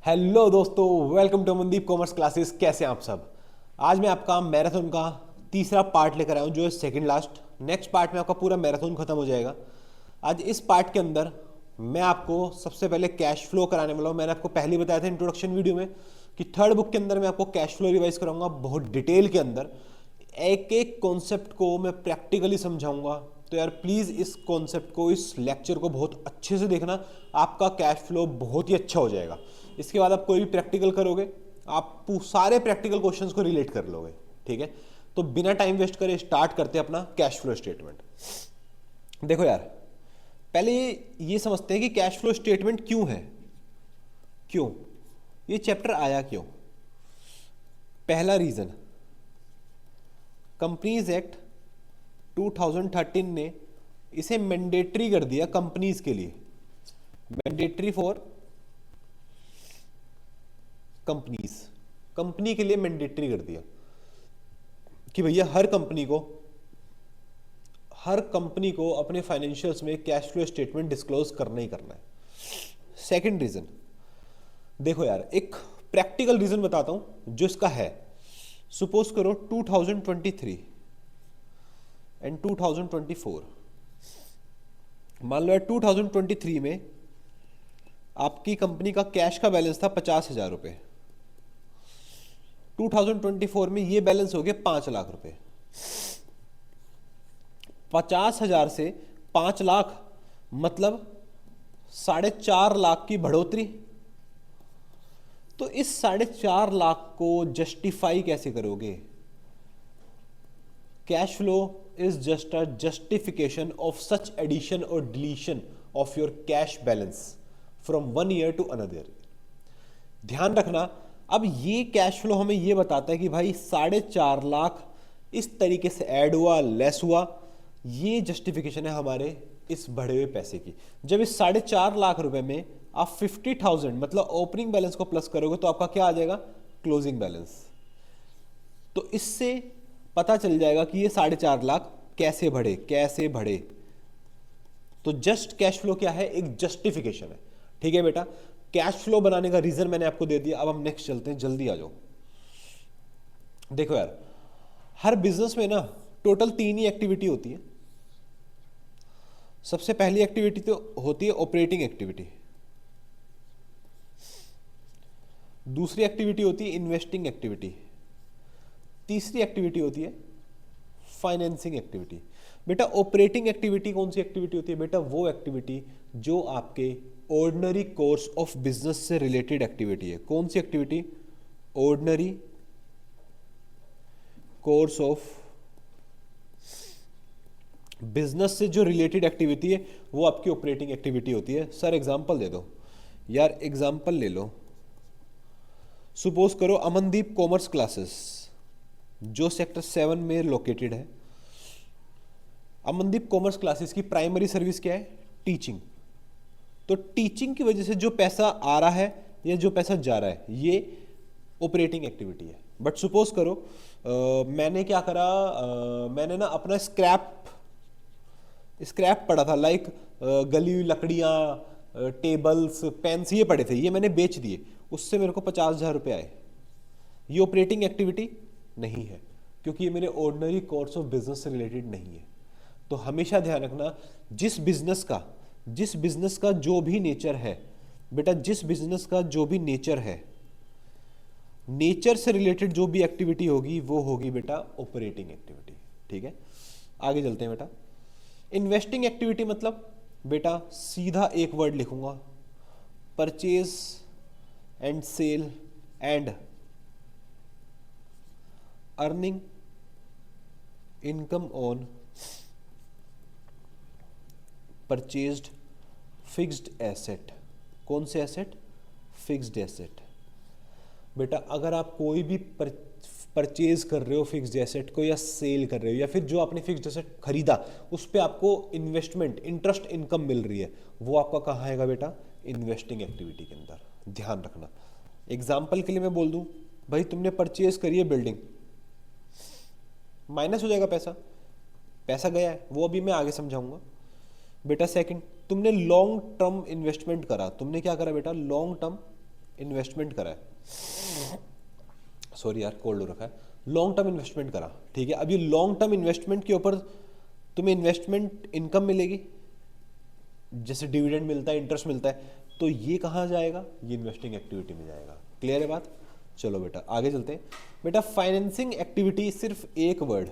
Hello दोस्तों, welcome to Amandeep commerce classes. कैसे हैं आप सब। आज मैं आपका मैराथन का तीसरा पार्ट लेकर आया हूं, जो है सेकंड लास्ट। नेक्स्ट पार्ट में आपका पूरा मैराथन खत्म हो जाएगा। आज इस पार्ट के अंदर मैं आपको सबसे पहले कैश फ्लो कराने वाला हूं। मैंने आपको पहले बताया था इंट्रोडक्शन वीडियो में कि थर्ड बुक के अंदर मैं आपको कैश फ्लो रिवाइज कराऊंगा बहुत डिटेल के अंदर। एक एक कॉन्सेप्ट को मैं प्रैक्टिकली समझाऊंगा। तो यार प्लीज़ इस कॉन्सेप्ट को, इस लेक्चर को बहुत अच्छे से देखना। आपका कैश फ्लो बहुत ही अच्छा हो जाएगा। इसके बाद आप कोई भी प्रैक्टिकल करोगे, आप सारे प्रैक्टिकल क्वेश्चंस को रिलेट कर लोगे। ठीक है, तो बिना टाइम वेस्ट करे स्टार्ट करते हैं अपना कैश फ्लो स्टेटमेंट। देखो यार, पहले ये समझते हैं कि कैश फ्लो स्टेटमेंट क्यों है, क्यों ये चैप्टर आया, क्यों। पहला रीजन, कंपनीज एक्ट 2013 ने इसे मैंडेटरी कर दिया कंपनीज के लिए। मैंडेटरी फॉर कंपनीज, कंपनी के लिए मैंडेटरी कर दिया कि भैया हर कंपनी को अपने फाइनेंशियल्स में कैश फ्लो स्टेटमेंट डिस्क्लोज करना ही करना है। सेकंड रीजन, देखो यार एक प्रैक्टिकल रीजन बताता हूं जो इसका है। सपोज करो 2023 एंड 2024, मान लो यार 2023 में आपकी कंपनी का कैश का बैलेंस था 50,000 रुपये। 2024 में ये बैलेंस हो गया 5 लाख रुपए। 50,000 से 5 लाख मतलब 4.5 लाख की बढ़ोतरी। तो इस 4.5 लाख को जस्टिफाई कैसे करोगे। Cash flow is just a justification of such addition और deletion of your cash balance from one year to another. ध्यान रखना, अब ये कैश फ्लो हमें ये बताता है कि भाई 4.5 लाख इस तरीके से ऐड हुआ, लेस हुआ। ये जस्टिफिकेशन है हमारे इस बढ़े हुए पैसे की। जब इस 4.5 लाख रुपए में आप 50,000 मतलब ओपनिंग बैलेंस को प्लस करोगे तो आपका क्या आ जाएगा, क्लोजिंग बैलेंस। तो इससे पता चल जाएगा कि ये 4.5 लाख कैसे बढ़े, कैसे बढ़े। तो जस्ट कैश फ्लो क्या है, एक जस्टिफिकेशन है। ठीक है बेटा, कैश फ्लो बनाने का रीजन मैंने आपको दे दिया। अब हम नेक्स्ट चलते हैं, जल्दी आ जाओ। देखो यार, हर बिजनेस में ना टोटल 3 ही एक्टिविटी होती है। सबसे पहली एक्टिविटी तो होती है ऑपरेटिंग एक्टिविटी, दूसरी एक्टिविटी होती है इन्वेस्टिंग एक्टिविटी, तीसरी एक्टिविटी होती है फाइनेंसिंग एक्टिविटी। बेटा ऑपरेटिंग एक्टिविटी कौन सी एक्टिविटी होती है, बेटा वो एक्टिविटी जो आपके ऑर्डिनरी कोर्स ऑफ बिजनेस से रिलेटेड एक्टिविटी है। कौन सी activity, ordinary course of business से जो रिलेटेड एक्टिविटी है वो आपकी ऑपरेटिंग एक्टिविटी होती है। सर एग्जांपल दे दो यार, एग्जांपल ले लो। सपोज करो अमनदीप कॉमर्स क्लासेस जो सेक्टर 7 में लोकेटेड है। अमनदीप कॉमर्स क्लासेस की प्राइमरी सर्विस क्या है, टीचिंग। तो टीचिंग की वजह से जो पैसा आ रहा है या जो पैसा जा रहा है ये ऑपरेटिंग एक्टिविटी है। बट सपोज करो मैंने क्या करा, मैंने ना अपना स्क्रैप पड़ा था, लाइक गली हुई लकड़ियाँ, टेबल्स, पेन्स ये पड़े थे, ये मैंने बेच दिए, उससे मेरे को 50,000 रुपये आए। ये ऑपरेटिंग एक्टिविटी नहीं है क्योंकि ये मेरे ऑर्डिनरी कोर्स ऑफ बिजनेस से रिलेटेड नहीं है। तो हमेशा ध्यान रखना, जिस बिजनेस का जो भी नेचर है बेटा, जिस बिजनेस का जो भी नेचर है, नेचर से रिलेटेड जो भी एक्टिविटी होगी वो होगी बेटा ऑपरेटिंग एक्टिविटी। ठीक है, आगे चलते हैं बेटा। इन्वेस्टिंग एक्टिविटी मतलब बेटा सीधा एक वर्ड लिखूंगा, purchase and sale and earning income on purchased fixed asset. कौन से एसेट, फिक्स्ड एसेट। बेटा अगर आप कोई भी परचेज कर रहे हो फिक्स्ड एसेट को, या सेल कर रहे हो, या फिर जो आपने फिक्स्ड एसेट खरीदा उस पर आपको इन्वेस्टमेंट इंटरेस्ट इनकम मिल रही है, वो आपका कहाँ आएगा बेटा, इन्वेस्टिंग एक्टिविटी के अंदर। ध्यान रखना, एग्जाम्पल के लिए मैं बोल दूं, भाई तुमने परचेज करी है बिल्डिंग, माइनस हो जाएगा पैसा, पैसा गया है, वो अभी मैं आगे समझाऊंगा। बेटा सेकंड, तुमने लॉन्ग टर्म इन्वेस्टमेंट करा, तुमने क्या करा बेटा, लॉन्ग टर्म इन्वेस्टमेंट करा है, सॉरी यार कोल्ड हो रखा है, लॉन्ग टर्म इन्वेस्टमेंट करा, ठीक है। अब ये लॉन्ग टर्म इन्वेस्टमेंट के ऊपर तुम्हें इन्वेस्टमेंट इनकम मिलेगी, जैसे डिविडेंड मिलता है, इंटरेस्ट मिलता है, तो ये कहाँ जाएगा, ये इन्वेस्टिंग एक्टिविटी में जाएगा। क्लियर है बात? चलो बेटा आगे चलते हैं। बेटा फाइनेंसिंग एक्टिविटी सिर्फ एक वर्ड,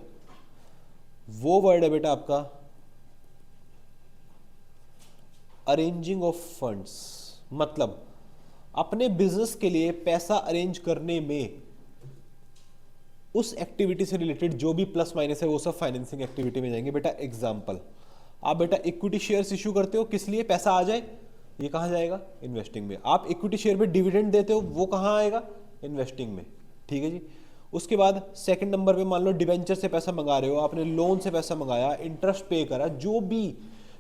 वो वर्ड है बेटा आपका अरेंजिंग ऑफ फंड्स। मतलब अपने बिजनेस के लिए पैसा अरेंज करने में उस एक्टिविटी से रिलेटेड जो भी प्लस माइनस है वो सब फाइनेंसिंग एक्टिविटी में जाएंगे। बेटा एग्जांपल, आप बेटा इक्विटी शेयर्स इशू करते हो, किस लिए, पैसा आ जाए, ये कहाँ जाएगा, इन्वेस्टिंग में। आप इक्विटी शेयर पे डिविडेंड देते हो, वो कहाँ आएगा, इन्वेस्टिंग में, ठीक है जी। उसके बाद सेकंड नंबर पे मान लो डिबेंचर से पैसा मंगा रहे हो, आपने लोन से पैसा मंगाया, इंटरेस्ट पे करा, जो भी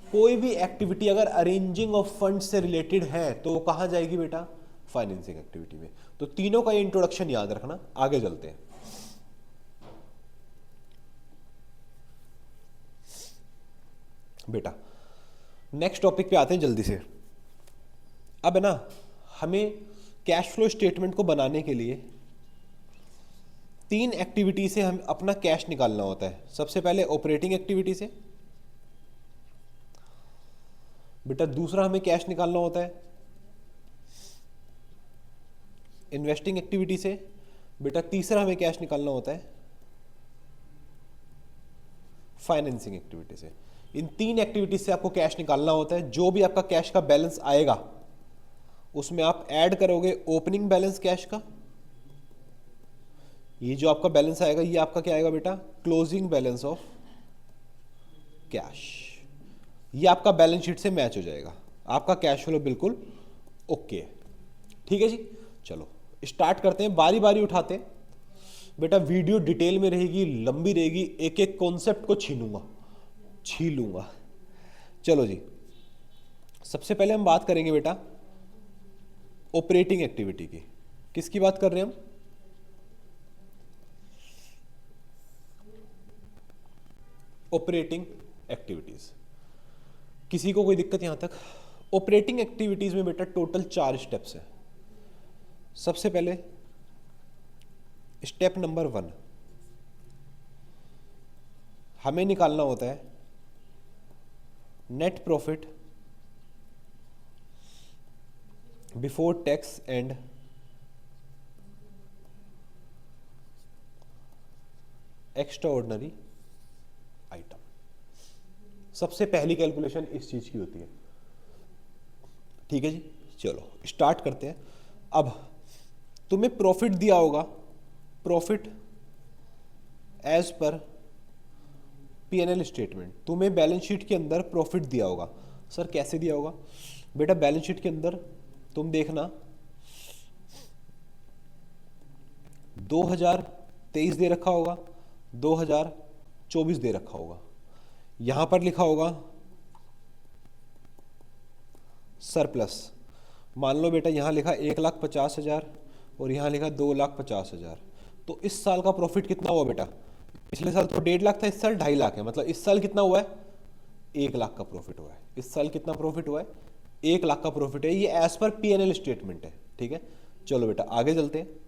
कोई भी एक्टिविटी अगर अरेंजिंग ऑफ फंड से रिलेटेड है तो वो कहाँ जाएगी बेटा, फाइनेंसिंग एक्टिविटी में। तो तीनों का ये इंट्रोडक्शन याद रखना। आगे चलते हैं। बेटा नेक्स्ट टॉपिक पे आते हैं जल्दी से। अब है ना, हमें कैश फ्लो स्टेटमेंट को बनाने के लिए 3 एक्टिविटी से हम अपना कैश निकालना होता है। सबसे पहले ऑपरेटिंग एक्टिविटी से, बेटा दूसरा हमें कैश निकालना होता है इन्वेस्टिंग एक्टिविटी से, बेटा तीसरा हमें कैश निकालना होता है फाइनेंसिंग एक्टिविटी से। इन 3 एक्टिविटी से आपको कैश निकालना होता है। जो भी आपका कैश का बैलेंस आएगा उसमें आप ऐड करोगे ओपनिंग बैलेंस कैश का, ये जो आपका बैलेंस आएगा ये आपका क्या आएगा बेटा, क्लोजिंग बैलेंस ऑफ कैश। ये आपका बैलेंस शीट से मैच हो जाएगा, आपका कैश फ्लो बिल्कुल ओके है, ठीक है जी। चलो स्टार्ट करते हैं, बारी बारी उठाते हैं। बेटा वीडियो डिटेल में रहेगी, लंबी रहेगी, एक एक कॉन्सेप्ट को छीलूंगा। चलो जी, सबसे पहले हम बात करेंगे बेटा ऑपरेटिंग एक्टिविटी की। किसकी बात कर रहे हैं हम, ऑपरेटिंग एक्टिविटीज। किसी को कोई दिक्कत यहां तक? ऑपरेटिंग एक्टिविटीज में बेटा टोटल 4 स्टेप्स हैं। सबसे पहले स्टेप नंबर 1, हमें निकालना होता है net profit before tax and extra ordinary item. सबसे पहली कैलकुलेशन इस चीज की होती है, ठीक है जी। चलो स्टार्ट करते हैं। अब तुम्हें प्रॉफिट दिया होगा, profit as per PNL statement. तुम्हें बैलेंस शीट के अंदर प्रॉफिट दिया होगा। सर कैसे दिया होगा? बेटा बैलेंस शीट के अंदर तुम देखना 2023 दे रखा होगा, 2024 दे रखा होगा। यहां पर लिखा होगा सरप्लस। मान लो बेटा यहां लिखा 1,50,000 और यहां लिखा 2,50,000। तो इस साल का प्रॉफिट कितना हुआ बेटा? पिछले साल तो 1.5 लाख था, इस साल 2.5 लाख है। मतलब इस साल कितना हुआ है? 1 लाख का प्रॉफिट हुआ है। इस साल कितना प्रॉफिट हुआ है? 1 लाख का प्रॉफिट है। ये एज पर पीएनएल स्टेटमेंट है, ठीक है। चलो बेटा आगे चलते हैं।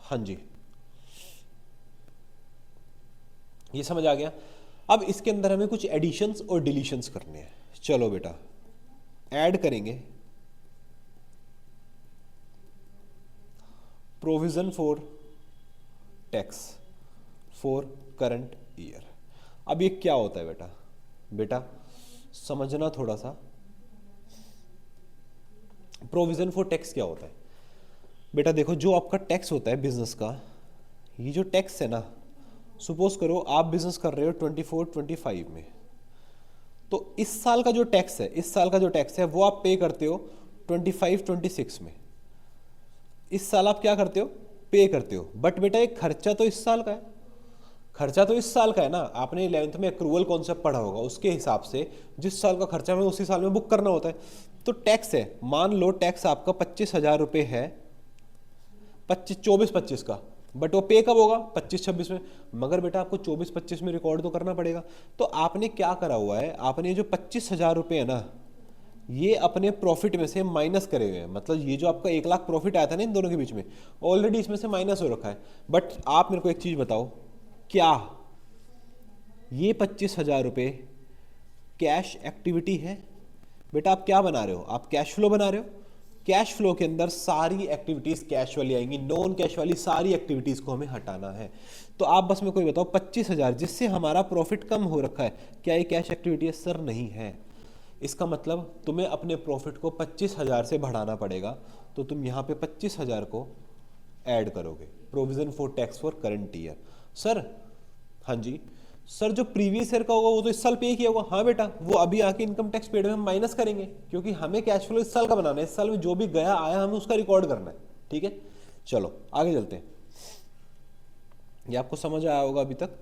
हाँ जी, ये समझ आ गया। अब इसके अंदर हमें कुछ एडिशंस और डिलीशंस करने हैं। चलो बेटा ऐड करेंगे provision for tax for current year. अब ये क्या होता है बेटा? बेटा समझना थोड़ा सा, प्रोविजन फॉर टैक्स क्या होता है? बेटा देखो, जो आपका टैक्स होता है बिजनेस का, ये जो टैक्स है ना, सपोज करो आप बिजनेस कर रहे हो 24-25 में, तो इस साल का जो टैक्स है, इस साल का जो टैक्स है वो आप पे करते हो 25-26 में। इस साल आप क्या करते हो? पे करते हो। बट बेटा एक खर्चा तो इस साल का है, खर्चा तो इस साल का है ना। आपने 11th में एक्रूवल कॉन्सेप्ट पढ़ा होगा, उसके हिसाब से जिस साल का खर्चा हमें उसी साल में बुक करना होता है। तो टैक्स है, मान लो टैक्स आपका 25,000 रुपये है, 24-25 का। बट वो पे कब होगा? 25-26 में। मगर बेटा आपको 24-25 में रिकॉर्ड तो करना पड़ेगा। तो आपने क्या करा हुआ है, आपने जो 25,000 रुपये है ना, ये अपने प्रॉफिट में से माइनस करे हुए हैं। मतलब ये जो आपका 1 लाख प्रॉफिट आया था ना इन दोनों के बीच में, ऑलरेडी इसमें से माइनस हो रखा है। बट आप मेरे को एक चीज़ बताओ, क्या ये 25,000 रुपये कैश एक्टिविटी है? बेटा आप क्या बना रहे हो? आप कैश फ्लो बना रहे हो। कैश फ्लो के अंदर सारी एक्टिविटीज कैश वाली आएंगी, नॉन कैश वाली सारी एक्टिविटीज को हमें हटाना है। तो आप बस मेरे को ये बताओ, 25,000 जिससे हमारा प्रॉफिट कम हो रखा है, क्या ये कैश एक्टिविटी है? सर नहीं है। इसका मतलब तुम्हें अपने प्रॉफिट को 25,000 से बढ़ाना पड़ेगा। तो तुम यहाँ पे 25,000 को ऐड करोगे, provision for tax for current year. Sir हाँ जी सर, जो प्रीवियस ईयर का होगा वो तो इस साल पे किया होगा। हाँ बेटा, वो अभी आके इनकम टैक्स पेड में हम माइनस करेंगे, क्योंकि हमें कैश फ्लो इस साल का बनाना है। इस साल में जो भी गया आया हमें उसका रिकॉर्ड करना है। ठीक है, चलो आगे चलते हैं। ये आपको समझ आया होगा अभी तक,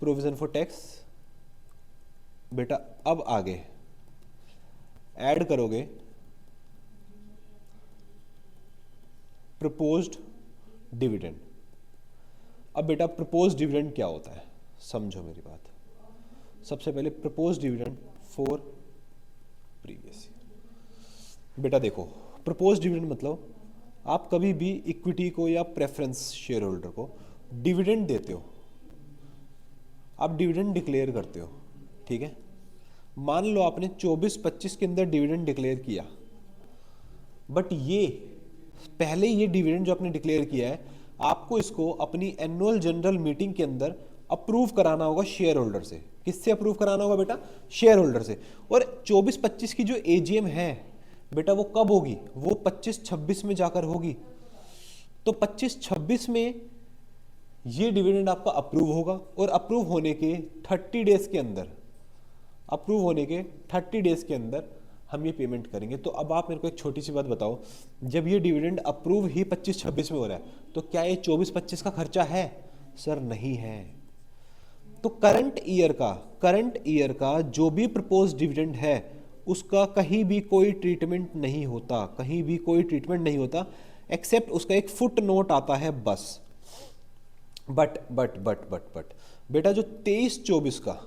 प्रोविजन फॉर टैक्स। बेटा अब आगे ऐड करोगे प्रपोज्ड डिविडेंड। अब बेटा प्रपोज्ड डिविडेंड क्या होता है, समझो मेरी बात। सबसे पहले proposed dividend for previous year. बेटा देखो, प्रपोज्ड डिविडेंड मतलब आप कभी भी इक्विटी को या प्रेफरेंस शेयर होल्डर को डिविडेंड देते हो, आप डिविडेंड डिक्लेयर करते हो। ठीक है, मान लो आपने 24-25 के अंदर डिविडेंड डिक्लेयर किया, बट ये पहले ये डिविडेंड जो आपने डिक्लेयर किया है, आपको इसको अपनी एनुअल जनरल मीटिंग के अंदर अप्रूव कराना होगा शेयर होल्डर से। किससे अप्रूव कराना होगा बेटा? शेयर होल्डर से। और 24-25 की जो एजीएम है बेटा, वो कब होगी? वो 25-26 में जाकर होगी। तो 25-26 में ये डिविडेंड आपका अप्रूव होगा, और अप्रूव होने के 30 डेज के अंदर, अप्रूव होने के 30 डेज के अंदर हम ये पेमेंट करेंगे। तो अब आप मेरे को एक छोटी सी बात बताओ, जब ये डिविडेंड अप्रूव ही 25-26 में हो रहा है, तो क्या ये 24-25 का खर्चा है? सर नहीं है। तो करंट ईयर का जो भी प्रपोज डिविडेंड है, उसका कहीं भी कोई ट्रीटमेंट नहीं होता, कहीं भी कोई ट्रीटमेंट नहीं होता, एक्सेप्ट उसका एक फुट नोट आता है बस। बट बेटा जो 23-24 का,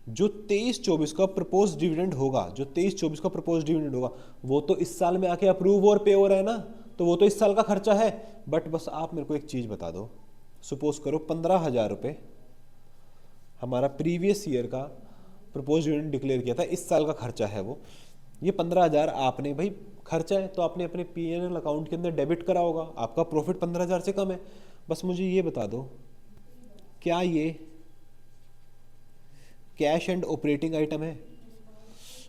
जो 23-24 का प्रपोज डिविडेंड होगा, जो 23-24 का प्रपोज डिविडेंड होगा, वो तो इस साल में आके अप्रूव और पे हो रहा है ना, तो वो तो इस साल का खर्चा है। बट बस आप मेरे को एक चीज बता दो, सपोज करो 15,000 रुपये हमारा प्रीवियस ईयर का प्रपोज डिविडेंड डिक्लेयर किया था, इस साल का खर्चा है वो। ये 15,000 आपने भाई खर्चा है तो आपने अपने पीएनएल अकाउंट के अंदर डेबिट करा होगा, आपका प्रॉफिट 15,000 से कम है। बस मुझे ये बता दो, क्या ये कैश एंड ऑपरेटिंग आइटम है?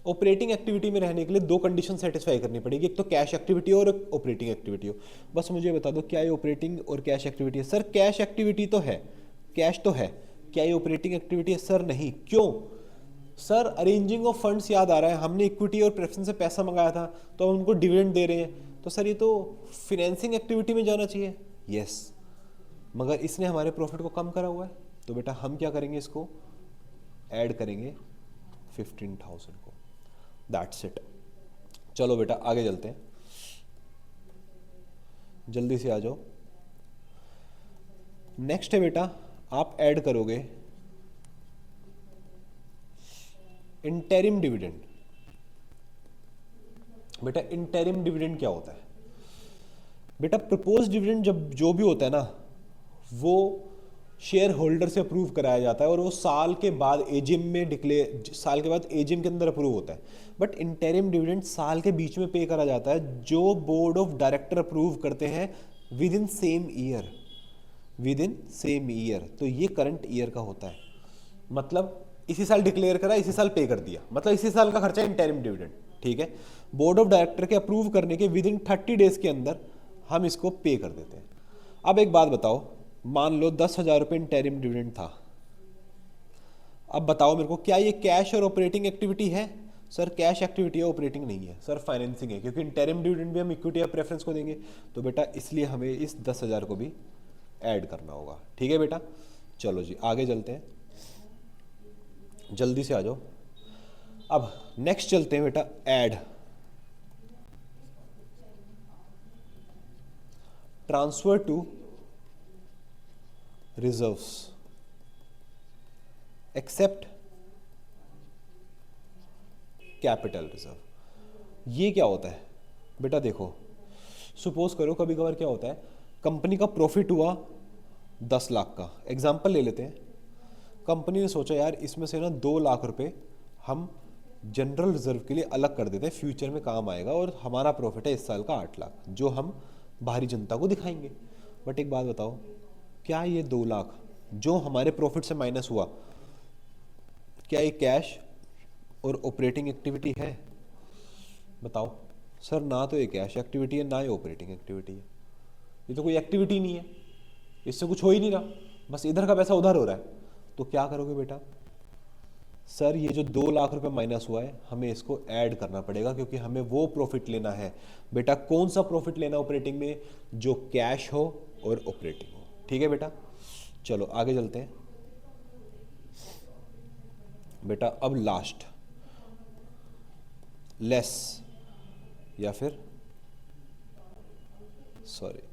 ऑपरेटिंग एक्टिविटी में रहने के लिए दो कंडीशन सेटिस्फाई करनी पड़ेगी, एक तो कैश एक्टिविटी और ऑपरेटिंग एक्टिविटी हो। बस मुझे बता दो, क्या ये ऑपरेटिंग और कैश एक्टिविटी है? सर कैश एक्टिविटी तो है, कैश तो है। क्या ये ऑपरेटिंग एक्टिविटी है? सर नहीं। क्यों? सर अरेंजिंग ऑफ फंड्स याद आ रहा है, हमने इक्विटी और प्रेफरेंस से पैसा मंगाया था, तो हम उनको डिविडेंड दे रहे हैं, तो सर ये तो फिनेंसिंग एक्टिविटी में जाना चाहिए। यस, मगर इसने हमारे प्रॉफिट को कम करा हुआ है, तो बेटा हम क्या करेंगे, इसको ऐड करेंगे 15,000 को। That's it. चलो बेटा आगे चलते हैं, जल्दी से आ जाओ। नेक्स्ट है बेटा, आप ऐड करोगे इंटरिम डिविडेंड। बेटा इंटरिम डिविडेंड क्या होता है? बेटा प्रपोज डिविडेंड जब जो भी होता है ना, वो शेयर होल्डर से अप्रूव कराया जाता है, और वो साल के बाद एजीएम में डिक्लेयर, साल के बाद एजीएम के अंदर अप्रूव होता है। बट इंटरिम डिविडेंड साल के बीच में पे करा जाता है, जो बोर्ड ऑफ डायरेक्टर अप्रूव करते हैं with in same year, with in same year. तो ये करंट ईयर का होता है, मतलब इसी साल डिक्लेयर करा, इसी साल पे कर दिया, मतलब इसी साल का खर्चा इंटरिम डिविडेंड। ठीक है, बोर्ड ऑफ डायरेक्टर के अप्रूव करने के विद इन 30 डेज के अंदर हम इसको पे कर देते हैं। अब एक बात बताओ, मान लो 10,000 रुपये इंटरिम डिविडेंड था। अब बताओ मेरे को, क्या ये कैश और ऑपरेटिंग एक्टिविटी है? सर कैश एक्टिविटी है, ऑपरेटिंग नहीं है। सर फाइनेंसिंग है, क्योंकि इंटरिम डिविडेंड भी हम इक्विटी या प्रेफरेंस को देंगे, तो बेटा इसलिए हमें इस 10,000 को भी ऐड करना होगा। ठीक है बेटा, चलो जी आगे चलते हैं, जल्दी से आ जाओ। अब नेक्स्ट चलते हैं बेटा, add transfer to reserves except capital reserve. ये क्या होता है बेटा? देखो, सपोज करो कभी कभार क्या होता है, कंपनी का प्रॉफिट हुआ 10 लाख का, एग्जाम्पल ले लेते हैं। कंपनी ने सोचा यार इसमें से ना 2 लाख रुपए हम जनरल रिजर्व के लिए अलग कर देते हैं, फ्यूचर में काम आएगा, और हमारा प्रॉफिट है इस साल का 8 लाख जो हम बाहरी जनता को दिखाएंगे। बट एक बात बताओ, क्या ये 2 लाख जो हमारे प्रॉफिट से माइनस हुआ, क्या ये कैश और ऑपरेटिंग एक्टिविटी है? बताओ सर, ना तो ये कैश एक्टिविटी है ना ये ऑपरेटिंग एक्टिविटी है, ये तो कोई एक्टिविटी नहीं है, इससे कुछ हो ही नहीं रहा, बस इधर का पैसा उधर हो रहा है। तो क्या करोगे बेटा? सर ये जो 2 लाख रुपए माइनस हुआ है हमें इसको ऐड करना पड़ेगा, क्योंकि हमें वो प्रॉफिट लेना है। बेटा कौन सा प्रॉफिट लेना ऑपरेटिंग में? जो कैश हो और ऑपरेटिंग हो। ठीक है बेटा, चलो आगे चलते हैं बेटा। अब लास्ट लेस या फिर sorry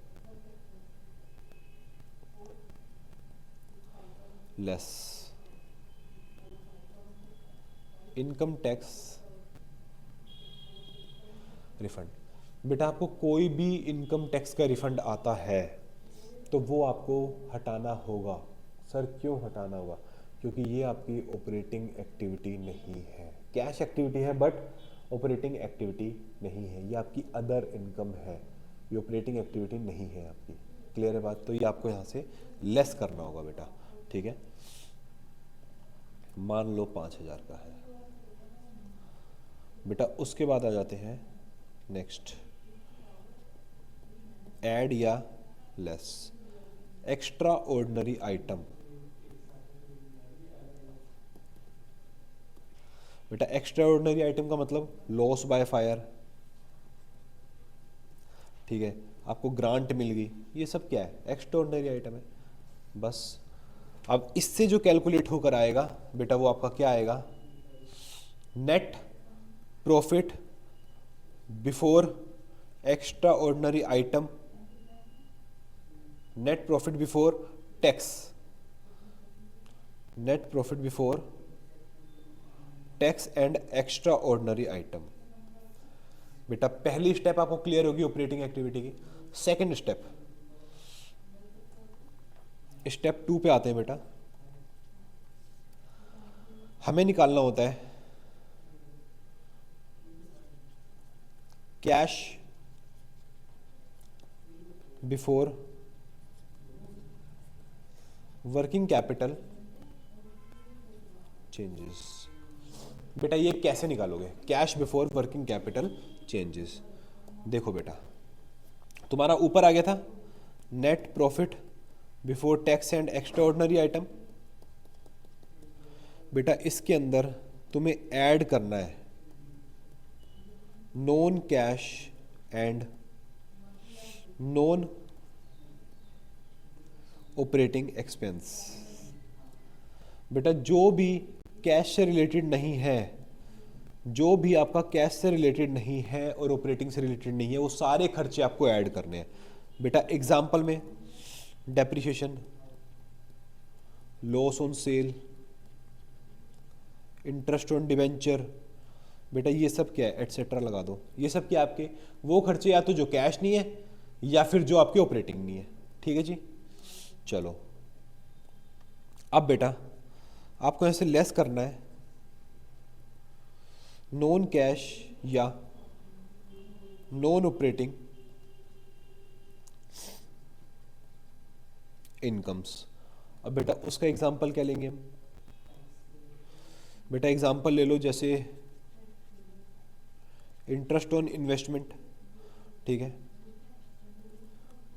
less income tax refund. बेटा आपको कोई भी इनकम टैक्स का रिफंड आता है तो वो आपको हटाना होगा। सर क्यों हटाना होगा? क्योंकि ये आपकी ऑपरेटिंग एक्टिविटी नहीं है, कैश एक्टिविटी है बट ऑपरेटिंग एक्टिविटी नहीं है, ये आपकी अदर इनकम है, ये ऑपरेटिंग एक्टिविटी नहीं है आपकी। क्लियर है बात? तो ये आपको यहाँ से लेस करना होगा बेटा। ठीक है, मान लो 5,000 का है बेटा। उसके बाद आ जाते हैं नेक्स्ट, ऐड या लेस एक्स्ट्रा ऑर्डिनरी आइटम। बेटा एक्स्ट्रा ऑर्डिनरी आइटम का मतलब लॉस बाय फायर, ठीक है, आपको ग्रांट मिल गई, ये सब क्या है? एक्स्ट्रा ऑर्डिनरी आइटम है बस। अब इससे जो कैलकुलेट होकर आएगा बेटा वो आपका क्या आएगा? Net profit before extra ordinary item, net profit before tax, net profit before tax and extra ordinary item. बेटा पहली स्टेप आपको क्लियर होगी ऑपरेटिंग एक्टिविटी की। सेकंड स्टेप, स्टेप 2 पे आते हैं बेटा। हमें निकालना होता है cash before working capital changes. बेटा ये कैसे निकालोगे cash before working capital changes? देखो बेटा, तुम्हारा ऊपर आ गया था net profit before tax and extra ordinary item. बेटा इसके अंदर तुम्हें ऐड करना है non cash and non operating expense. बेटा जो भी कैश से रिलेटेड नहीं है, जो भी आपका कैश से रिलेटेड नहीं है और ऑपरेटिंग से रिलेटेड नहीं है, वो सारे खर्चे आपको ऐड करने हैं। बेटा एग्जांपल में depreciation, loss on sale, interest on debenture, बेटा ये सब क्या है? एटसेट्रा लगा दो। ये सब क्या आपके वो खर्चे या तो जो कैश नहीं है या फिर जो आपके ऑपरेटिंग नहीं है। ठीक है जी, चलो अब बेटा आपको ऐसे लेस करना है नॉन कैश या नॉन ऑपरेटिंग इनकम्स। अब बेटा उसका एग्जांपल क्या लेंगे हम? बेटा एग्जांपल ले लो जैसे इंटरेस्ट ऑन इन्वेस्टमेंट, ठीक है,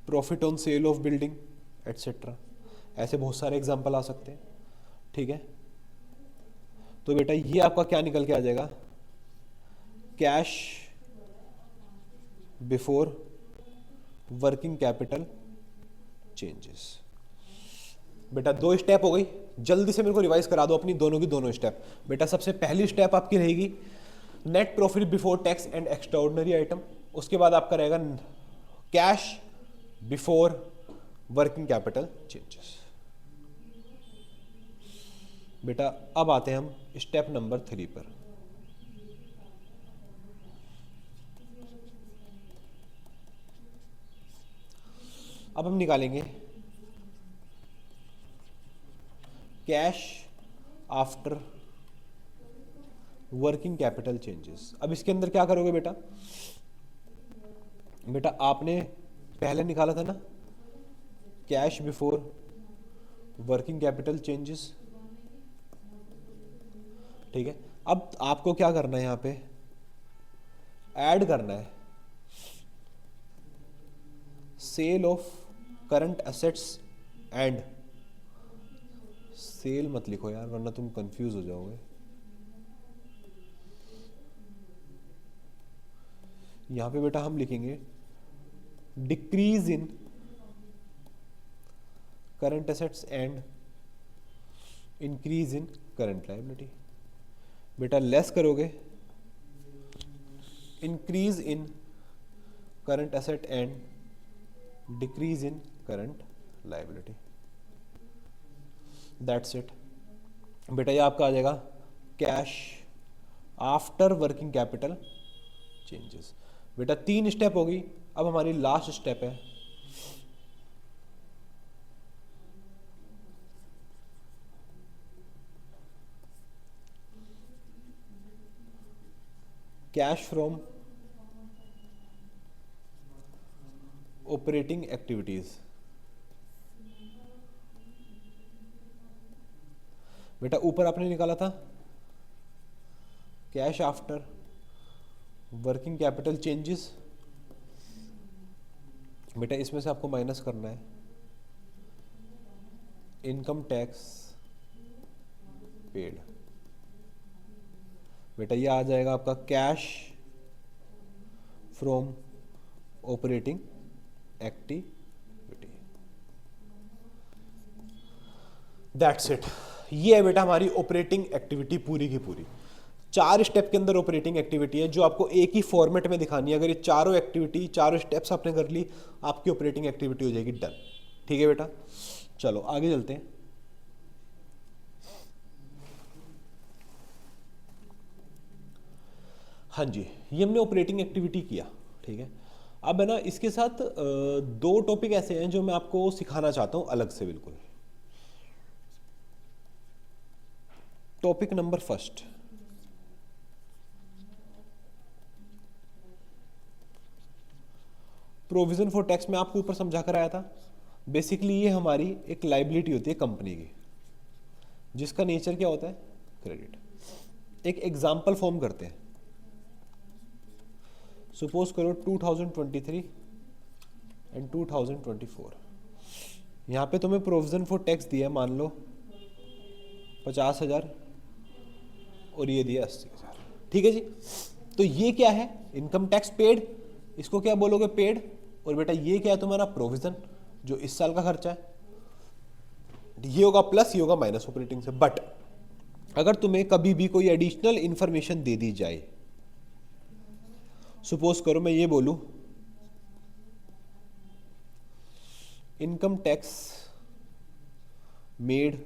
profit on sale of building etcetera. ऐसे बहुत सारे एग्जांपल आ सकते हैं। ठीक है, तो बेटा ये आपका क्या निकल के आ जाएगा? Cash before working capital changes. बेटा 2 स्टेप हो गई, जल्दी से मेरे को रिवाइज करा दो अपनी दोनों की दोनों स्टेप। बेटा सबसे पहली स्टेप आपकी रहेगी net profit before tax and extra ordinary item. उसके बाद आपका रहेगा cash before working capital changes. बेटा अब आते हैं हम स्टेप नंबर 3 पर। अब हम निकालेंगे cash after working capital changes. अब इसके अंदर क्या करोगे बेटा, बेटा आपने पहले निकाला था ना cash before working capital changes, ठीक है। अब आपको क्या करना है, यहां पे ऐड करना है sale of current assets and, sale मत लिखो यार वरना तुम कंफ्यूज हो जाओगे। यहां पे बेटा हम लिखेंगे decrease in current assets and increase in current liability. बेटा लेस करोगे increase in current asset and decrease in current liability, that's it. बेटा ये आपका आ जाएगा cash after working capital changes. बेटा 3 स्टेप होगी, अब हमारी लास्ट स्टेप है कैश फ्रॉम ऑपरेटिंग एक्टिविटीज। बेटा ऊपर आपने निकाला था cash after working capital changes, बेटा इसमें से आपको माइनस करना है इनकम टैक्स पेड। बेटा ये आ जाएगा आपका cash from operating activity, that's it. ये है बेटा हमारी ऑपरेटिंग एक्टिविटी पूरी की पूरी। 4 स्टेप के अंदर ऑपरेटिंग एक्टिविटी है जो आपको एक ही फॉर्मेट में दिखानी है। अगर ये चारों एक्टिविटी, चारों स्टेप्स आपने कर ली, आपकी ऑपरेटिंग एक्टिविटी हो जाएगी डन। ठीक है बेटा, चलो आगे चलते हैं। हाँ जी, ये हमने ऑपरेटिंग एक्टिविटी किया, ठीक है। अब है ना इसके साथ 2 टॉपिक ऐसे हैं जो मैं आपको सिखाना चाहता हूं अलग से बिल्कुल। Topic number 1, provision for tax. में आपको ऊपर समझा कर आया था। बेसिकली ये हमारी एक लाइबिलिटी होती है कंपनी की, जिसका नेचर क्या होता है, क्रेडिट। एक एग्जाम्पल फॉर्म करते हैं। सपोज करो 2023 एंड 2024, यहां पे तुम्हें प्रोविजन फॉर टैक्स दिया मान लो 50,000 और ये दिया 80,000, ठीक है जी। तो ये क्या है, इनकम टैक्स पेड, इसको क्या बोलोगे, पेड। और बेटा ये क्या है तुम्हारा, प्रोविजन, जो इस साल का खर्चा है। ये होगा प्लस, ये होगा माइनस ऑपरेटिंग से। बट अगर तुम्हें कभी भी कोई एडिशनल इंफॉर्मेशन दे दी जाए, सपोज करो मैं ये बोलूं income tax made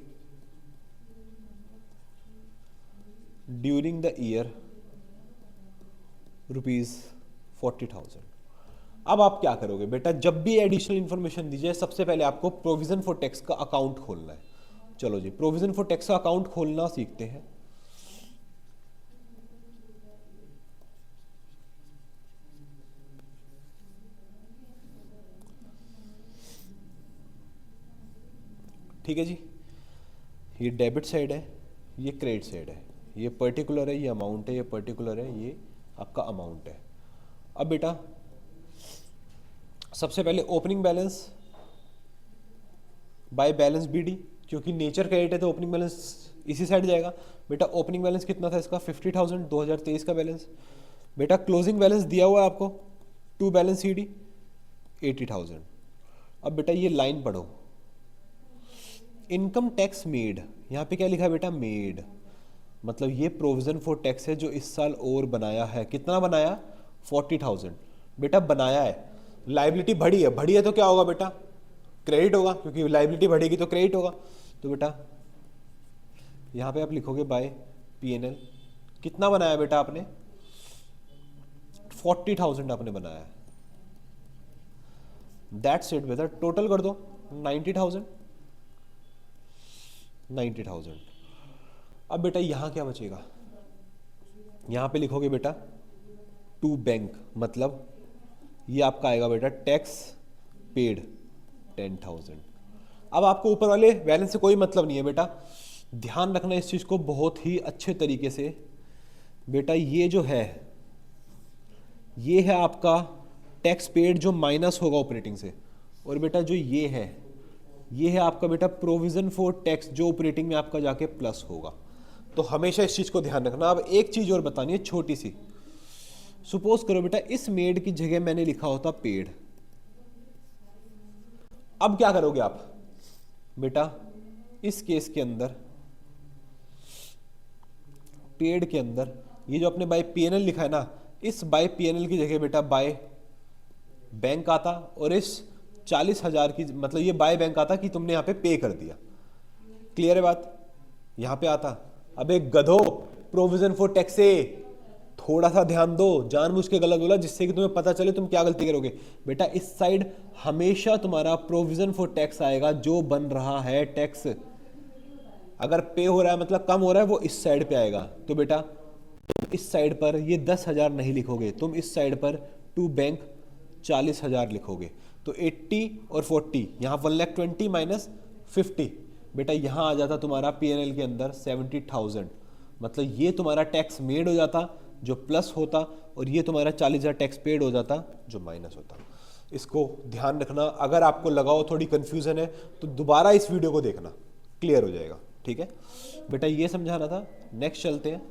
during the year ₹40,000। अब आप क्या करोगे बेटा, जब भी एडिशनल इंफॉर्मेशन दी जाए सबसे पहले आपको प्रोविजन फॉर टैक्स का अकाउंट खोलना है। चलो जी, प्रोविजन फॉर टैक्स का अकाउंट खोलना सीखते हैं। ठीक है जी, ये डेबिट साइड है, ये क्रेडिट साइड है, ये पर्टिकुलर है, ये अमाउंट है, ये पर्टिकुलर है, ये आपका अमाउंट है। अब बेटा सबसे पहले opening balance by balance BD, क्योंकि नेचर क्रेडिट है तो ओपनिंग बैलेंस इसी साइड जाएगा। बेटा ओपनिंग बैलेंस कितना था इसका, 50,000, 2023 का बैलेंस। बेटा क्लोजिंग बैलेंस दिया हुआ है आपको टू बैलेंस सीडी 80,000। अब बेटा ये लाइन पढ़ो, इनकम टैक्स मेड, यहाँ पे क्या लिखा है बेटा, मेड, मतलब ये प्रोविजन फॉर टैक्स है जो इस साल और बनाया है। कितना बनाया, 40,000। बेटा बनाया है, लाइबिलिटी बढ़ी है, बढ़ी है तो क्या होगा बेटा, क्रेडिट होगा, क्योंकि लाइबिलिटी बढ़ेगी तो क्रेडिट होगा। तो बेटा यहाँ पे आप लिखोगे बाय P&L। कितना बनाया बेटा आपने? 40,000 आपने बनाया है। दैट्स इट बेटा, टोटल कर दो 90,000। 90,000। अब बेटा यहाँ क्या बचेगा? यहाँ पे लिखोगे बेटा टू बैंक, मतलब ये आपका आएगा बेटा टैक्स पेड 10,000। अब आपको ऊपर वाले बैलेंस से कोई मतलब नहीं है बेटा, ध्यान रखना इस चीज़ को बहुत ही अच्छे तरीके से बेटा। ये है आपका टैक्स पेड जो माइनस होगा ऑपरेटिंग से, और बेटा जो ये है आपका बेटा प्रोविजन फॉर टैक्स जो ऑपरेटिंग में आपका जाके प्लस होगा। तो हमेशा इस चीज़ को ध्यान रखना। अब एक चीज़ और बतानी है छोटी सी। सपोज करो बेटा इस मेड की जगह मैंने लिखा होता पेड। अब क्या करोगे आप बेटा? इस केस के अंदर पेड के अंदर ये जो अपने बाय P&L लिखा है ना, इस बाय P&L की जगह बेटा बाय बैंक आता, और इस 40,000 की मतलब ये बाय बैंक आता कि तुमने यहाँ पे पे कर दिया। क्लियर है बात? यहाँ पे आता। अब एक गधो, प्रोविजन फॉर टैक्स से थोड़ा सा ध्यान दो, जानबूझ के गलत बोला जिससे कि तुम्हें पता चले तुम क्या गलती करोगे। बेटा इस साइड हमेशा तुम्हारा प्रोविजन फॉर टैक्स आएगा, जो बन रहा है टैक्स। अगर पे हो रहा है मतलब कम हो रहा है, वो इस साइड पे आएगा। तो बेटा तुम इस साइड पर ये 10,000 नहीं लिखोगे, तुम इस साइड पर टू बैंक 40,000 लिखोगे। तो 80 और 40, यहाँ 1,20,000 माइनस 50, बेटा यहाँ आ जाता तुम्हारा P&L के अंदर 70,000। मतलब ये तुम्हारा टैक्स मेड हो जाता जो प्लस होता, और ये तुम्हारा 40,000 टैक्स पेड हो जाता जो माइनस होता। इसको ध्यान रखना। अगर आपको लगा हो थोड़ी कंफ्यूजन है तो दोबारा इस वीडियो को देखना, क्लियर हो जाएगा। ठीक है बेटा, ये समझाना था। नेक्स्ट चलते हैं।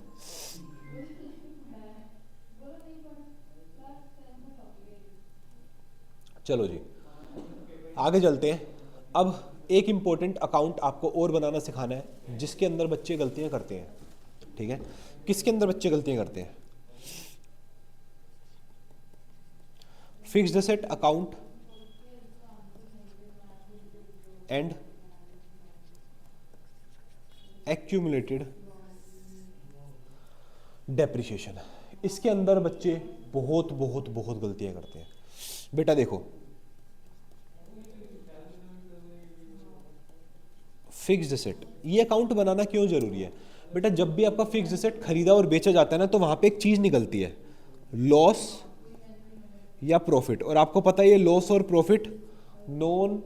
चलो जी आगे चलते हैं। अब एक इंपॉर्टेंट अकाउंट आपको और बनाना सिखाना है जिसके अंदर बच्चे गलतियां करते हैं। ठीक है, किसके अंदर बच्चे गलतियां करते हैं? Fixed asset account and accumulated depreciation. इसके अंदर बच्चे बहुत बहुत बहुत गलतियां करते हैं। बेटा देखो, फिक्स्ड एसेट ये अकाउंट बनाना क्यों जरूरी है? बेटा जब भी आपका फिक्स्ड एसेट खरीदा और बेचा जाता है ना, तो वहां पे एक चीज निकलती है, लॉस या प्रॉफिट। और आपको पता है ये लॉस और प्रॉफिट नॉन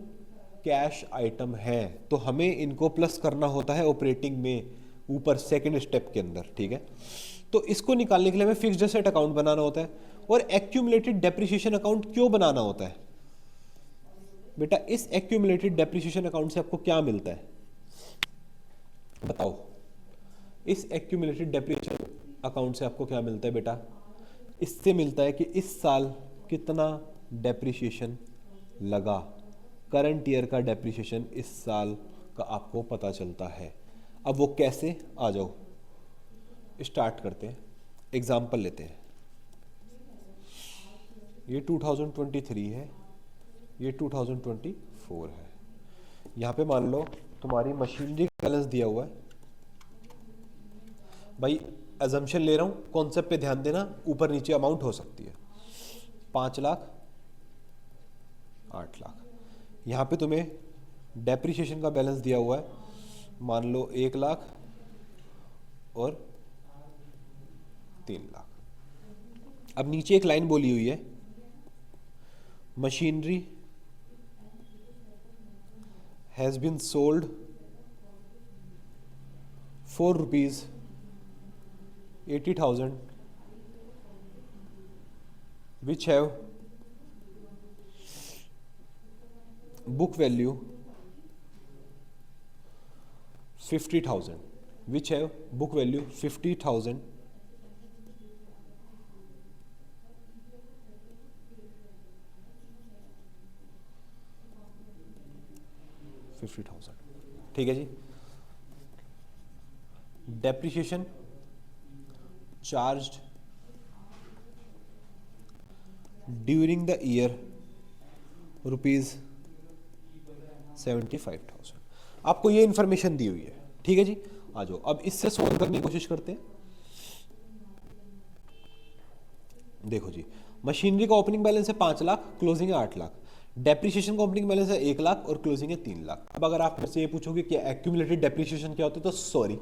कैश आइटम है, तो हमें इनको प्लस करना होता है ऑपरेटिंग में ऊपर सेकंड स्टेप के अंदर। ठीक है, तो इसको निकालने के लिए हमें फिक्स्ड एसेट अकाउंट बनाना होता है। और एक्यूमुलेटेड डेप्रिसिएशन अकाउंट क्यों बनाना होता है? बेटा इस एक्यूमुलेटेड डेप्रिसिएशन अकाउंट से आपको क्या मिलता है बताओ? इस एक्यूमुलेटेड डेप्रिसिएशन अकाउंट से आपको क्या मिलता है बेटा? इससे मिलता है कि इस साल कितना डेप्रिसिएशन लगा, करंट ईयर का डेप्रिसिएशन इस साल का आपको पता चलता है। अब वो कैसे? आ जाओ स्टार्ट करते हैं, एग्जाम्पल लेते हैं। ये 2023 है, ये 2024 है। यहाँ पे मान लो तुम्हारी मशीनरी का बैलेंस दिया हुआ है। भाई अजम्पशन ले रहा हूँ, कॉन्सेप्ट पे ध्यान देना, ऊपर नीचे अमाउंट हो सकती है। 5 लाख, 8 लाख। यहाँ पे तुम्हें डेप्रिसिएशन का बैलेंस दिया हुआ है, मान लो 1 लाख और 3 लाख। अब नीचे एक लाइन बोली हुई है, machinery has been sold for rupees 80,000 which have book value 50,000, which have book value 50,000 50,000। ठीक है जी, depreciation charged during the year rupees 75,000। आपको ये इंफॉर्मेशन दी हुई है। ठीक है जी, आ जाओ अब इससे सोल्व करने की कोशिश करते हैं। देखो जी, मशीनरी का ओपनिंग बैलेंस है 5 लाख, क्लोजिंग है 8 लाख। डेप्रिसिएशन का ओपनिंग बैलेंस है 1 लाख और क्लोजिंग है 3 लाख। अब अगर आप मुझसे ये पूछोगे कि एक्यूमुलेटेड डेप्रिसिएशन क्या होता है, तो सॉरी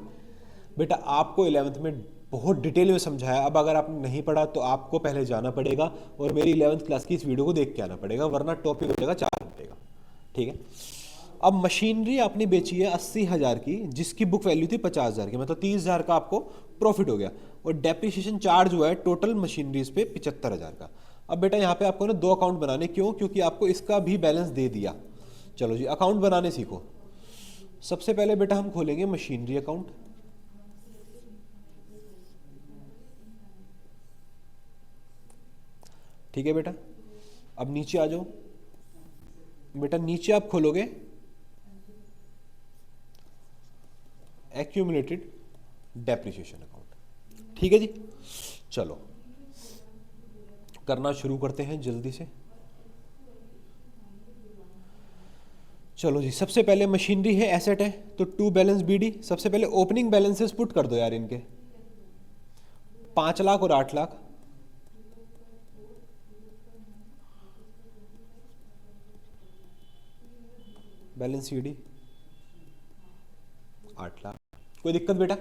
बेटा, आपको 11th में बहुत डिटेल में समझाया। अब अगर आपने नहीं पढ़ा तो आपको पहले जाना पड़ेगा और मेरी 11th क्लास की इस वीडियो को देख के आना पड़ेगा, वरना टॉपिक हो जाएगा 4 घंटे का। ठीक है, अब मशीनरी आपने बेची है 80,000 की, जिसकी बुक वैल्यू थी 50,000 की, मतलब 30,000 का आपको प्रॉफिट हो गया। और डेप्रिसिएशन चार्ज हुआ है टोटल मशीनरीज पे 75,000 का। अब बेटा यहाँ पे आपको ना 2 अकाउंट बनाने, क्यों? क्योंकि आपको इसका भी बैलेंस दे दिया। चलो जी, अकाउंट बनाने सीखो। सबसे पहले बेटा हम खोलेंगे मशीनरी अकाउंट। ठीक है बेटा, अब नीचे आ जाओ। बेटा नीचे आप खोलोगे एक्यूमुलेटेड डेप्रिसिएशन अकाउंट। ठीक है जी, चलो करना शुरू करते हैं जल्दी से। चलो जी, सबसे पहले मशीनरी है, एसेट है, तो टू बैलेंस बीडी। सबसे पहले ओपनिंग बैलेंसेस पुट कर दो यार इनके, 5 लाख और 8 लाख। Balance CD 8 lakh. कोई दिक्कत बेटा?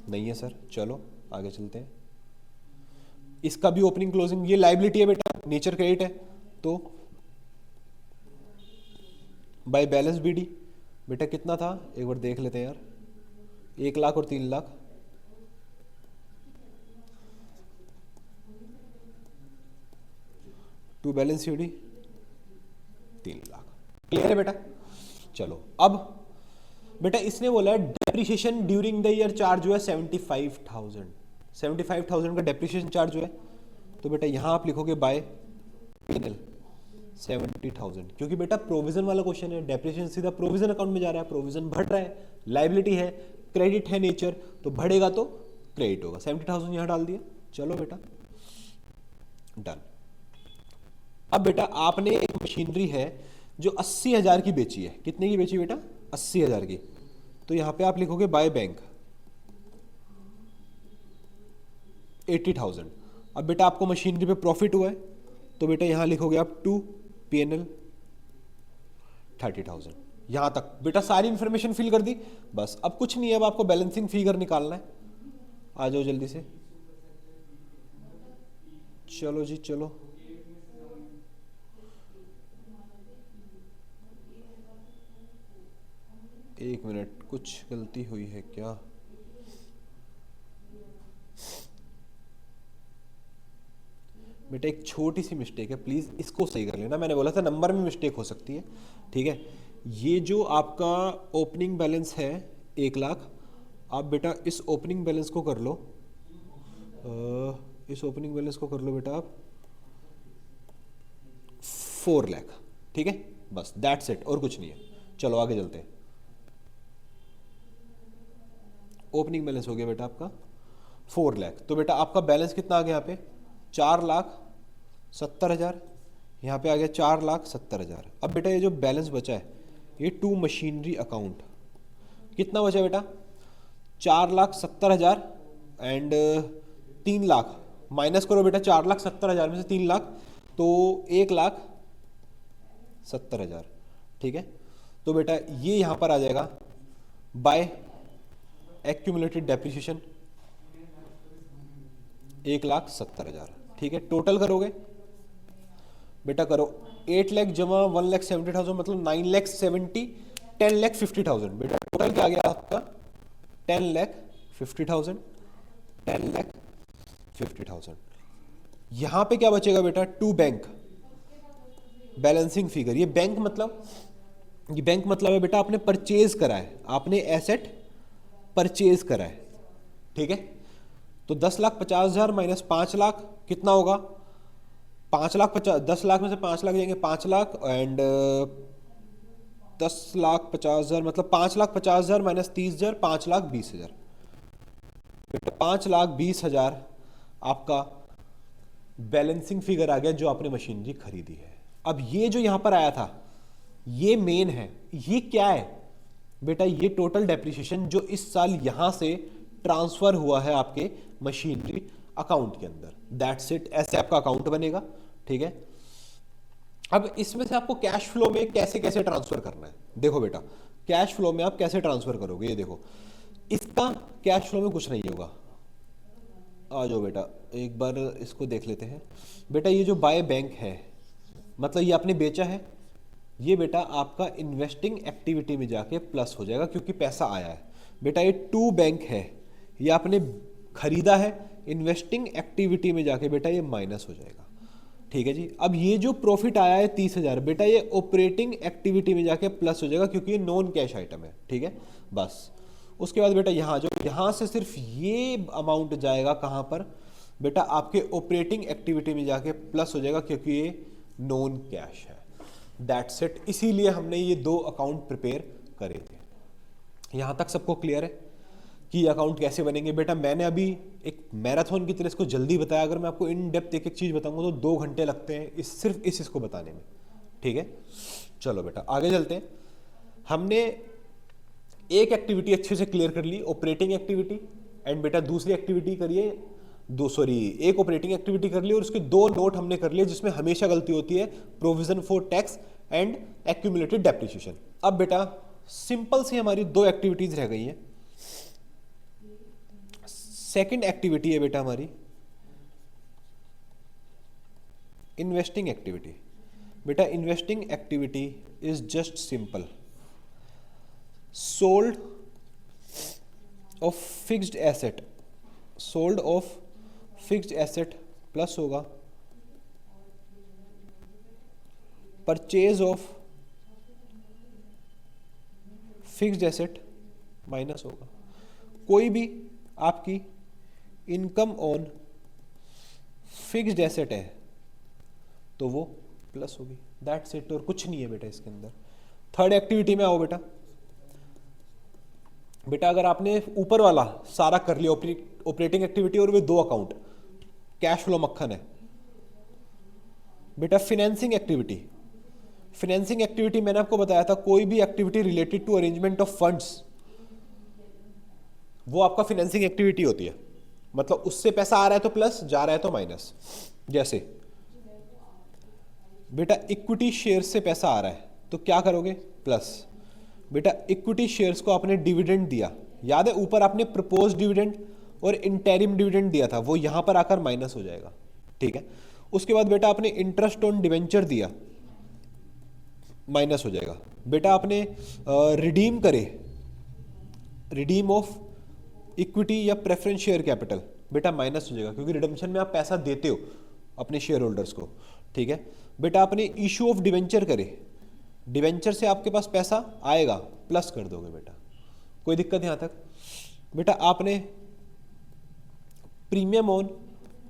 नहीं है सर। चलो आगे चलते हैं। इसका भी ओपनिंग क्लोजिंग, ये लाइबिलिटी है बेटा, नेचर क्रेडिट है, तो बाय बैलेंस बीडी बेटा कितना था एक बार देख लेते हैं यार, 1 लाख और 3 lakh. To balance CD 3 lakh. Clear है बेटा? चलो अब बेटा इसने बोला है depreciation during the year charge जो है 75,000 का डेप्रिसिएशन चार्ज जो है। तो बेटा यहां आप लिखोगे बाय P&L 70,000, क्योंकि बेटा प्रोविजन वाला क्वेश्चन है, डेप्रिसिएशन सीधा प्रोविजन अकाउंट में जा रहा है, प्रोविजन बढ़ रहा है, लाइबिलिटी है, क्रेडिट है नेचर, तो बढ़ेगा तो क्रेडिट होगा। 70,000 यहां डाल दिया। चलो बेटा डन। अब बेटा आपने एक मशीनरी है जो 80,000 की बेची है। कितने की बेची बेटा? 80,000 की। तो यहां पे आप लिखोगे बाय बैंक 80,000। अब बेटा आपको मशीनरी पे प्रॉफिट हुआ है, तो बेटा यहां लिखोगे आप टू P&L 30,000। यहां तक बेटा सारी इंफॉर्मेशन फिल कर दी, बस अब कुछ नहीं है, अब आपको बैलेंसिंग फिगर निकालना है। आ जाओ जल्दी से। चलो जी चलो, एक मिनट, कुछ गलती हुई है क्या? बेटा एक छोटी सी मिस्टेक है, प्लीज़ इसको सही कर लेना। मैंने बोला था नंबर में मिस्टेक हो सकती है। ठीक है, ये जो आपका ओपनिंग बैलेंस है 1 लाख, आप बेटा इस ओपनिंग बैलेंस को कर लो, इस ओपनिंग बैलेंस को कर लो बेटा आप 4 लाख। ठीक है, बस दैट्स इट, और कुछ नहीं है। चलो आगे चलते हैं। ओपनिंग बैलेंस हो गया बेटा आपका 4 लाख, तो बेटा आपका बैलेंस कितना आ गया यहाँ पे? 4,70,000। यहाँ पे आ गया 4,70,000। अब बेटा ये जो बैलेंस बचा है, ये टू मशीनरी अकाउंट कितना बचा बेटा? 4,70,000 एंड 3 लाख माइनस करो बेटा, 4,70,000 में से 3 लाख, तो 1,70,000। ठीक है, तो बेटा ये यहां पर आ जाएगा बाय एक्यूमुलेटेड डेप्रिसिएशन 1,70,000। ठीक है, टोटल करोगे बेटा, करो 8 लाख जमा 1,70,000 मतलब 9,70,000 10,50,000। बेटा टोटल क्या आ गया आपका? 10,50,000 10,50,000। यहां पे क्या बचेगा बेटा? To bank balancing figure. ये बैंक मतलब है बेटा आपने परचेज करा है, आपने एसेट परचेज करा है। ठीक है, तो 10,50,000 माइनस 5 लाख कितना होगा? 10 लाख में से 5 लाख जाएंगे, 5 लाख एंड 10,50,000 मतलब 5,50,000 माइनस 30,000 5,20,000। बेटा 5,20,000 आपका बैलेंसिंग फिगर आ गया जो आपने मशीनरी खरीदी है। अब ये जो यहां पर आया था ये मेन है। ये क्या है? बेटा ये टोटल डेप्रिसिएशन जो इस साल यहां से ट्रांसफर हुआ है आपके मशीनरी अकाउंट के अंदर, दैट्स इट। ऐसे आपका अकाउंट बनेगा, ठीक है। अब इसमें से आपको कैश फ्लो में कैसे कैसे ट्रांसफर करना है, देखो बेटा कैश फ्लो में आप कैसे ट्रांसफर करोगे, ये देखो इसका कैश फ्लो में कुछ नहीं होगा। आ जाओ बेटा एक बार इसको देख लेते हैं। बेटा ये जो बाय बैंक है, मतलब ये आपने बेचा है, ये बेटा आपका इन्वेस्टिंग एक्टिविटी में जाके प्लस हो जाएगा क्योंकि पैसा आया है। बेटा ये टू बैंक है, ये आपने खरीदा है, इन्वेस्टिंग एक्टिविटी में जाके बेटा ये माइनस हो जाएगा, ठीक है जी। अब ये जो प्रॉफिट आया है 30,000, बेटा ये ऑपरेटिंग एक्टिविटी में जाके प्लस हो जाएगा क्योंकि ये नॉन कैश आइटम है, ठीक है। बस उसके बाद बेटा यहाँ जो यहाँ से सिर्फ ये अमाउंट जाएगा कहाँ पर, बेटा आपके ऑपरेटिंग एक्टिविटी में जाके प्लस हो जाएगा क्योंकि ये नॉन कैश है, दैट्स इट। इसीलिए हमने ये दो अकाउंट प्रिपेयर करे थे। यहाँ तक सबको क्लियर है कि अकाउंट कैसे बनेंगे? बेटा मैंने अभी एक मैराथन की तरह इसको जल्दी बताया, अगर मैं आपको इन डेप्थ एक एक चीज़ बताऊंगा तो 2 घंटे लगते हैं सिर्फ इस इसको बताने में, ठीक है। चलो बेटा आगे चलते हैं। हमने एक एक्टिविटी अच्छे से क्लियर कर ली, ऑपरेटिंग एक्टिविटी, एंड बेटा दूसरी एक्टिविटी करिए एक ऑपरेटिंग एक्टिविटी कर ली और उसके 2 नोट हमने कर लिए जिसमें हमेशा गलती होती है, provision for tax and accumulated depreciation. अब बेटा सिंपल सी हमारी 2 एक्टिविटीज रह गई हैं। सेकंड एक्टिविटी है बेटा हमारी इन्वेस्टिंग एक्टिविटी। बेटा investing activity is just simple, sold off fixed asset, sold off fixed asset plus होगा purchase of fixed asset minus होगा कोई भी आपकी इनकम ऑन फिक्स्ड एसेट है तो वो प्लस होगी, दैट्स इट। और कुछ नहीं है बेटा इसके अंदर। थर्ड एक्टिविटी में आओ बेटा। बेटा अगर आपने ऊपर वाला सारा कर लिया ऑपरेटिंग एक्टिविटी और वे 2 अकाउंट, कैश फ्लो मक्खन है। बेटा फाइनेंसिंग एक्टिविटी, फाइनेंसिंग एक्टिविटी मैंने आपको बताया था कोई भी activity related to arrangement of funds वो आपका फाइनेंसिंग एक्टिविटी होती है, मतलब उससे पैसा आ रहा है तो प्लस, जा रहा है तो माइनस। जैसे बेटा इक्विटी शेयर से पैसा आ रहा है तो क्या करोगे, प्लस। बेटा इक्विटी शेयर्स को आपने डिविडेंड दिया, याद है ऊपर आपने प्रपोज डिविडेंड और इंटरिम डिविडेंड दिया था, वो यहां पर आकर माइनस हो जाएगा, ठीक है। उसके बाद बेटा आपने इंटरेस्ट ऑन डिवेंचर दिया, माइनस हो जाएगा। बेटा आपने रिडीम करे, रिडीम ऑफ इक्विटी या प्रेफरेंस शेयर कैपिटल, बेटा माइनस हो जाएगा क्योंकि रिडम्पशन में आप पैसा देते हो अपने शेयर होल्डर्स को, ठीक है। बेटा आपने इशू ऑफ डिवेंचर करे, डिवेंचर से आपके पास पैसा आएगा, प्लस कर दोगे बेटा, कोई दिक्कत यहां तक? बेटा आपने प्रीमियम ऑन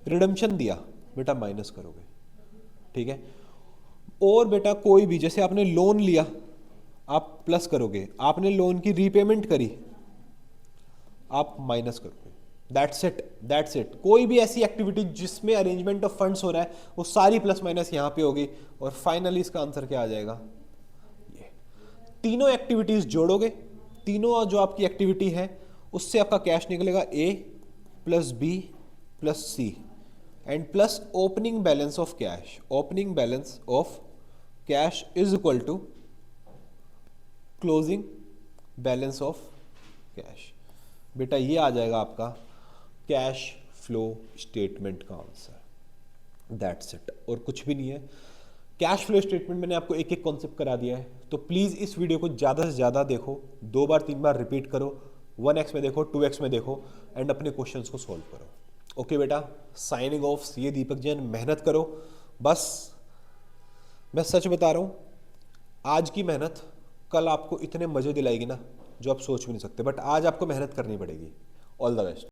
रिडम्पशन दिया, बेटा माइनस करोगे, ठीक है। और बेटा कोई भी जैसे आपने लोन लिया आप प्लस करोगे, आपने लोन की रीपेमेंट करी आप माइनस करोगे, दैट्स इट, दैट्स इट। कोई भी ऐसी एक्टिविटी जिसमें अरेंजमेंट ऑफ फंड्स हो रहा है वो सारी प्लस माइनस यहां पे होगी और फाइनली इसका आंसर क्या आ जाएगा, ये। तीनों एक्टिविटीज जोड़ोगे, तीनों जो आपकी एक्टिविटी है उससे आपका कैश निकलेगा A plus B plus C and plus opening balance of cash. Opening balance of cash is equal to closing balance of cash. बेटा ये आ जाएगा आपका कैश फ्लो स्टेटमेंट का आंसर, दैट्स इट, और कुछ भी नहीं है। कैश फ्लो स्टेटमेंट मैंने आपको एक एक कॉन्सेप्ट करा दिया है, तो प्लीज़ इस वीडियो को ज़्यादा से ज़्यादा देखो, 2 बार 3 बार रिपीट करो, 1x में देखो, 2x में देखो एंड अपने क्वेश्चंस को सॉल्व करो। ओके बेटा, साइनिंग ऑफ, ये दीपक जैन, मेहनत करो। बस मैं सच बता रहा हूँ, आज की मेहनत कल आपको इतने मज़े दिलाएगी ना जो आप सोच भी नहीं सकते, बट आज आपको मेहनत करनी पड़ेगी। All the best.